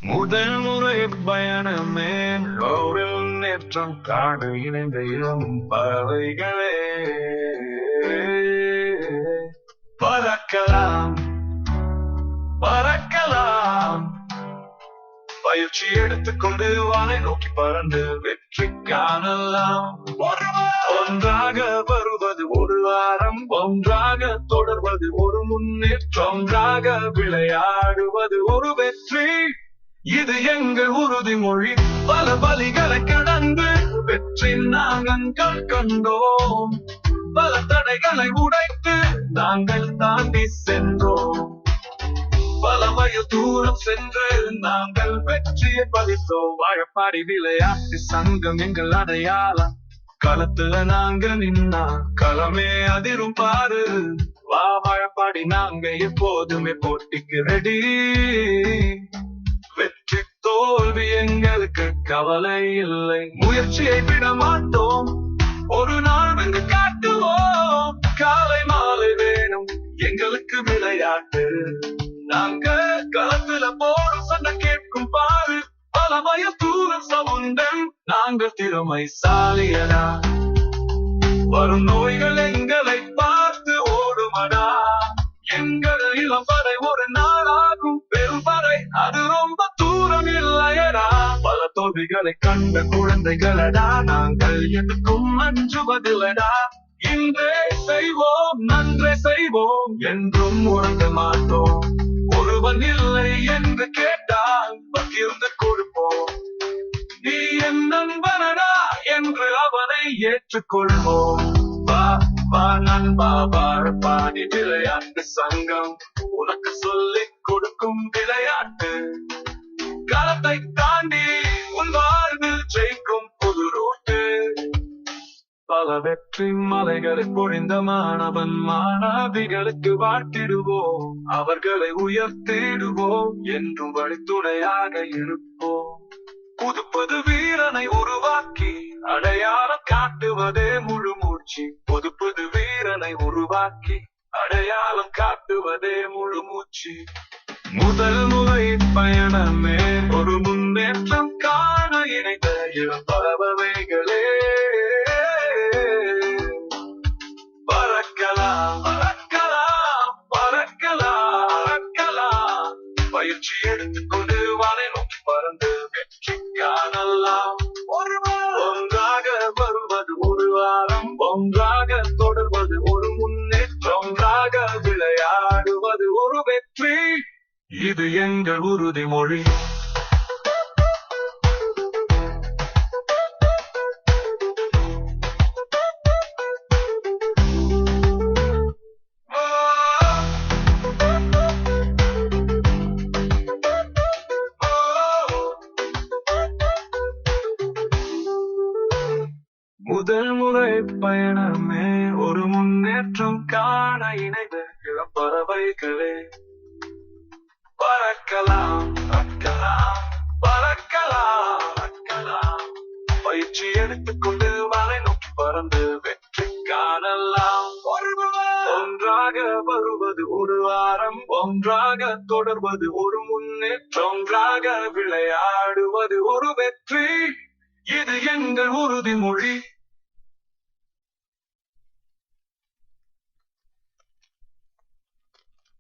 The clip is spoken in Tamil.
முதல் முறை பயணமே ஒரு நேற்றம் காடு இணைந்த இளம் பறவைகளே பறக்கலாம் பறக்கலாம் பயிற்சி எடுத்துக்கொண்டு வானை நோக்கி பறந்து வெற்றி காணலாம் ஒன்றாக வருவது ஒரு வாரம் ஒன்றாக தொடர்வது ஒரு முன்னேற்றம் ஒன்றாக விளையாடுவது ஒரு வெற்றி இது எங்கள் உறுதிமொழி பல பலிகளை கடந்து வெற்றி நாங்கள் கண்டோம் பல தடைகளை உடைத்து நாங்கள் தாண்டி சென்றோம் பல மைல் தூரம் சென்று நாங்கள் வெற்றியை பதித்தோம் வாழப்பாடி விளையாட்டு சங்கம் எங்கள் அடையாளம் களத்துல நாங்க நின்னா களமே அதிரும் பாரு வா வாழப்பாடி நாங்க எப்போதுமே போட்டிக்கு ரெடி வெற்றி தோல்வி எங்களுக்கு கவலை இல்லை முயற்சியை விட மாட்டோம் ஒரு நாள் வந்து காட்டுவோம் காலை மாலை வேணும் எங்களுக்கு விளையாட்டு நாங்க களத்துல போடும் சண்டை கேட்கும் பாரு பல மைல் தூரம் சவுண்டன் நாங்கள் திறமைசாலியடா வரும் நோய்கள் எங்களை பார்த்து ஓடுமடா எங்கள் இளம் படை ஒரு நாளாகும் பெரும் படை அது ரொம்ப தூரம் இல்லையடா பல தோல்விகளை கண்ட குழந்தைகளடா நாங்கள் எதுக்கும் அஞ்சுவதில்லடா இன்றே செய்வோம் நன்றே செய்வோம் என்றும் உறங்க மாட்டோம் ஒருவன் இல்லை என்று கேட்டால் பகிர்ந்து கொடுப்போம் நீ என் நண்பனடா என்று அவனை ஏற்றுக்கொள்வோம் வா வா நண்பா வாழப்பாடி விளையாட்டு சங்கம் உனக்கு சொல்லிக் கொடுக்கும் விளையாட்டு களத்தை தாண்டி உன் வாழ்வில் ஜெயிக்கும் புது ரூட்டு பல வெற்றி மலைகளை பொழிந்த மாணவன் மாணவிகளுக்கு வாழ்த்திடுவோம் அவர்களை உயர்த்திடுவோம் என்றும் வழித்துணையாக இருப்போம் புது புது வீரனை உருவாக்கி அடையாளம் காட்டுவதே முழு மூச்சு புது புது வீரனை உருவாக்கி அடையாளம் காட்டுவதே முழு மூச்சு முதல் முறை பயணமே ஒரு முன்னேற்றம் காண இணைந்த இளம் பறவைகளே பறக்கலாம் பறக்கலாம் பறக்கலாம் பறக்கலாம் பயிற்சி எடுத்துக்கொண்டு வானை நோக்கி பறந்து வெற்றி காணலாம் ஒன்றாக வருவது ஒரு வாரம் ஒன்றாக தொடர்வது ஒரு முன்னேற்றம் ஒன்றாக விளையாடுவது ஒரு வெற்றி இது எங்கள் உறுதிமொழி முதல் முறை பயணமே ஒரு முன்னேற்றம் காண இணைந்த இளம் பறவைகளே பறக்கலாம் பறக்கலாம் பறக்கலாம் பறக்கலாம் பயிற்சி எடுத்துக்கொண்டு வானை நோக்கி பறந்து வெற்றி காணலாம் ஒன்றாக வருவது ஒரு வாரம் ஒன்றாக தொடர்வது ஒரு முன்னேற்றம் ஒன்றாக விளையாடுவது ஒரு வெற்றி இது எங்கள் உறுதிமொழி